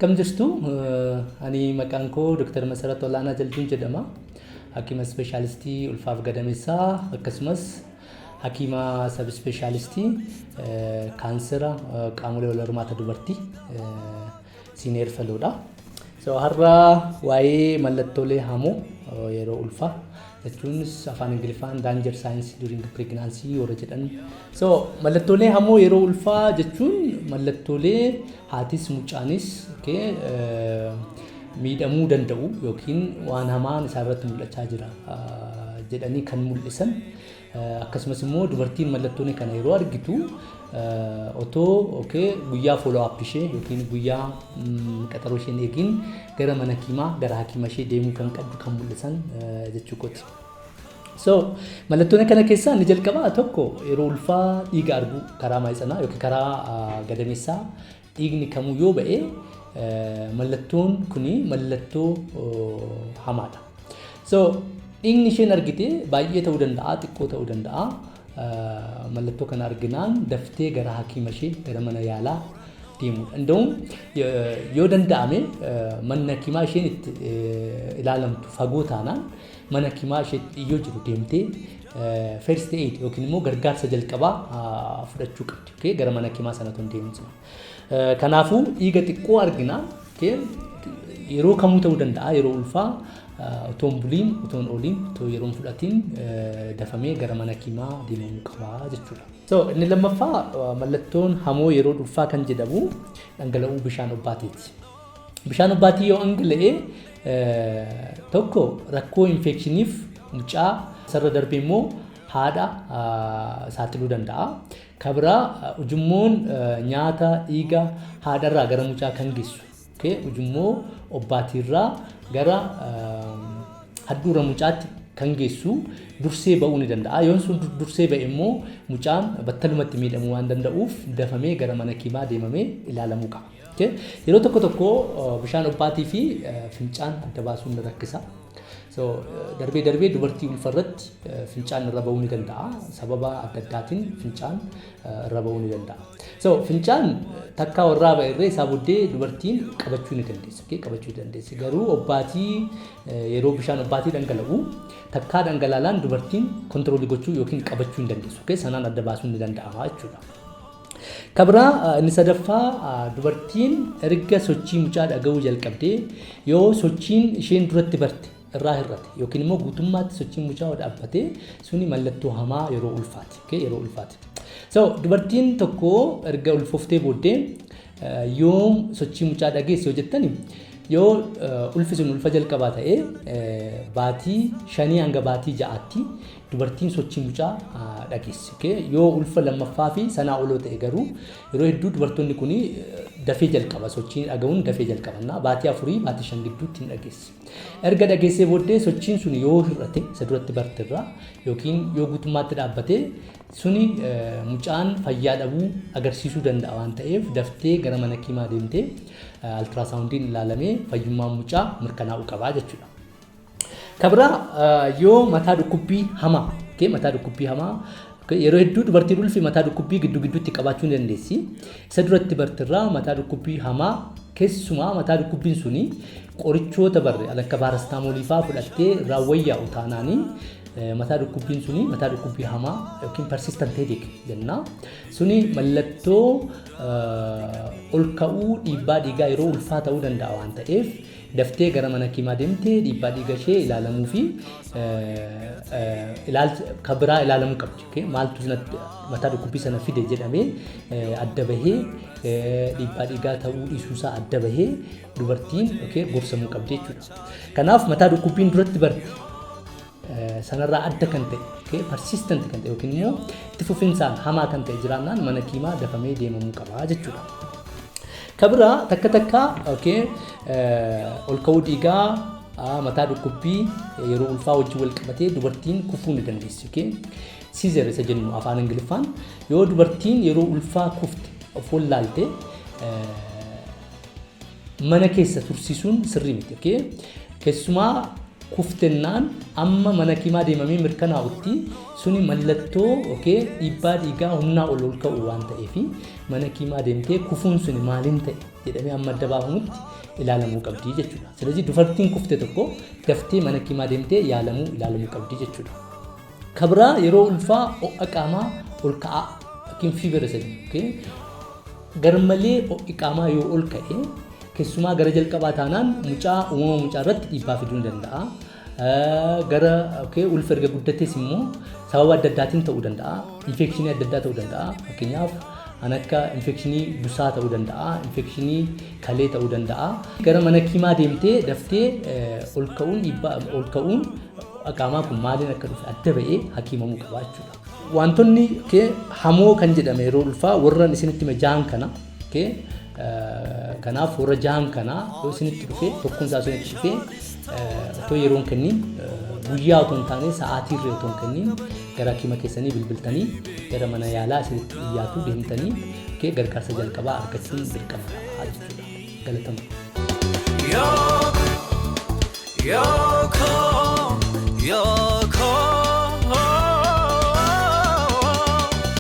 Akkam jirtu ani maqaan koo Dr. Masarat Olaanaa Jalduun jedhama. Hakiima Ispeeshaalistii ulfaaf gadameessaa akkasumas hakiima sab ispeeshaalistii kaansera qaamolee wal hormaata dubartii Senior Fellowdha. So har'a waa'ee mallattoolee hamoo yeroo ulfaa jechuunis afaan Ingiliffaan danger signs during pregnancy warra jedhan. So mallattoolee hamoo yeroo ulfaa jechuun mallattoolee haatis mucaanis miidhamuu danda'u yookiin waan hamaan isaarratti mul'achaa jira jedhanii kan mul'isan. Akkasumas immoo dubartiin mallattoolee kana yeroo argitu otoo guyyaa follow up ishee yookiin guyyaa qaxaroo isheen eegin gara mana hakiimaa gara hakiima ishee deemuu kan qabdu kan mul'isan jechuudha. So mallattoolee kana keessaa inni jalqabaa tokko yeroo ulfaa dhiiga arguu karaa maayitsanaa yookiin karaa gadameessaa dhiigni kamuu yoo ba'e mallattoon kuni mallattoo hamaadha. So dhiigni isheen argite baay'ee ta'uu danda'a xiqqoo ta'uu danda'a. Mallattoo kana arginaan daftee gara hakiima ishee gara mana yaalaa deemuudha. Inda'uun yoo danda'ame manni hakiimaa isheen itti ilaalamtu fagoo taanaan mana hakiimaa ishee yoo jiru deemtee first aid yookiin immoo gargaarsa jalqabaa fudhachuu qabdi gara mana hakiimaa sanatti hin deemtu. Kanaafuu dhiiga xiqqoo arginaan yeroo kamuu ta'uu danda'a yeroo ulfaa otoon buliin otoon ooliin otoo yeroo fudhatiin dafamee gara mana hakiimaa deemamuu qaba jechuudha. So inni lammaffaa mallattoon hamoo yeroo ulfaa kan jedhamu dhangala'uu bishaan obbaatiiti. Bishaan obbaatii yoo dhangala'e tokko rakkoo infekshiniif mucaa sarara darbee immoo haadha saaxiluu danda'a. Kabira ujummoon nyaata dhiiga haadharraa gara mucaa kan geessu. Ujummoo obbaatiirraa gara hadhuura mucaatti kan geessu dursee ba'uu ni danda'a. Yoon sun dursee ba'e immoo mucaan battalumatti miidhamuu waan danda'uuf dafamee gara mana hakiimaa deemamee ilaalamuu qaba. Yeroo tokko tokko bishaan obbaatii fi fincaan adda baasuun ni rakkisa. So darbee dubartii ulfarratti fincaan irra ba'uu ni danda'a. Sababa adda addaatiin fincaan irra ba'uu ni danda'a. So fincaan takkaa warraa ba'e isaa booddee dubartiin qabachuu ni dandeessi. Garuu obbaatii yeroo bishaan obbaatii dhangala'u takkaa dhangalaalaan dubartiin kontiroolii gochuu yookiin qabachuu hin dandeessu. Sanaan adda baasuun ni danda'ama jechuudha. Kabira inni sadaffaa dubartiin erga sochii mucaa dhaga'uu jalqabdee yoo sochiin isheen duratti barte irraa hir'ate yookiin immoo guutummaatti sochiin mucaa dhaabbatee suni mallattoo hamaa yeroo ulfaati. So dubartiin tokko erga ulfooftee booddee yoo sochii mucaa dhageesse yoo jettani yoo ulfi sun ulfa jalqabaa ta'ee baatii 5 hanga baatii 6tti dubartiin sochii mucaa dhageesse. Yoo ulfa lammaffaa fi sanaa oloo ta'e garuu yeroo hedduu dubartoonni kun dafee jalqaba sochiin dhaga'uun dafee jalqabanna baatii 4 baatii 5 gidduutti hin dhageesse. Erga dhageessee booddee sochiin sun yoo hir'ate isa duratti bartirraa yookiin yoo guutummaatti dhaabbate suni mucaan fayyaa dhabuu agarsiisuu danda'a waan ta'eef daftee gara mana hakiimaa deemtee altiraasaawundiin ilaalamee fayyummaa mucaa mirkanaa'uu qabaa jechuudha. Kabira yoo mataa dhukkubbii hamaa yeroo hedduu dubartiin ulfi mataa dhukkubbii gidduutti qabaachuu ni dandeessi. Isa duratti bartirraa mataa dhukkubbii hamaa keessumaa mataa dhukkubbiin suni qorichoota barre akka paarastaamoolii fa'aa fudhattee raawwayyaa utaanaanii mataa dhukkubbiin suni mataa dhukkubbii hamaa yookiin persistent headache jenna. Suni mallattoo ol ka'uu dhiibbaa dhiigaa yeroo ulfaa ta'uu danda'a waan ta'eef daftee gara mana hakiimaa deemtee dhiibbaa dhiiga ishee ilaalamuu fi kabiraa ilaalamuu qabdi. Maaltu mataa dhukkubbii sana fide jedhamee adda bahee dhiibbaa dhiigaa ta'uu dhiisuusaa adda bahee dubartiin gorsamuu qabdi jechuudha. Kanaaf mataa dhukkubbiin duratti barti sanarraa adda kan ta'e persistent kan ta'e yookiin immoo itti fufinsaan hamaa kan ta'e jiraannaan mana hakiimaa dafamee deemamuu qaba jechuudha. Kabira takka ol ka'uu dhiigaa mataa dhukkubbii yeroo ulfaa wajjin wal qabatee dubartiin kufuu ni dandeessi. Seizure isa jennu afaan Ingiliffaan yoo dubartiin yeroo ulfaa kufte of wallaalte mana keessa tursiisuun sirrii miti. Keessumaa kuftennaan amma mana hakiimaa deemamee mirkanaa'utti suni mallattoo dhiibbaa dhiigaa humnaa ol ka'u waan ta'eef mana hakiimaa deemtee kufuun suni maaliin ta'e jedhamee amma adda baafamutti ilaalamuu qabdi jechuudha. ስለዚህ dubartiin kufte tokko daftee mana hakiimaa deemtee ilaalamuu qabdi jechuudha. Kabira yeroo ulfaa ho'a qaamaa ol ka'aa yookiin fiibira sadii garmalee ho'i qaamaa yoo ol ka'e keessumaa gara jalqabaa taanaan uumama mucaa irratti dhiibbaa fiduu ni danda'a. Gara ulfa erga guddates immoo sababa adda addaatiin ta'uu danda'a. Infekshinii adda addaa ta'uu danda'a. Fakkeenyaaf kan akka infekshinii busaa ta'uu danda'a, infekshinii kalee ta'uu danda'a. Gara mana hakiimaa deemtee daftee ol ka'uun qaamaa kun maaliin akka dhufe adda ba'ee hakiimamuu qaba jechuudha. Wantoonni hamoo kan jedhame yeroo ulfaa warra isinitti majaan kana kanaaf warra jaan kana yoo isinitti dhufe tokkoon isaa isinitti dhufe otoo yeroon kenniin guyyaa otoo hin taane sa'aatii irra otoo hin kenniin gara hakiima keessanii bilbiltanii gara mana yaalaa isinitti dhiyyaatu deemtanii gargaarsa jalqabaa argachuun dirqama jechuudha. Galatama.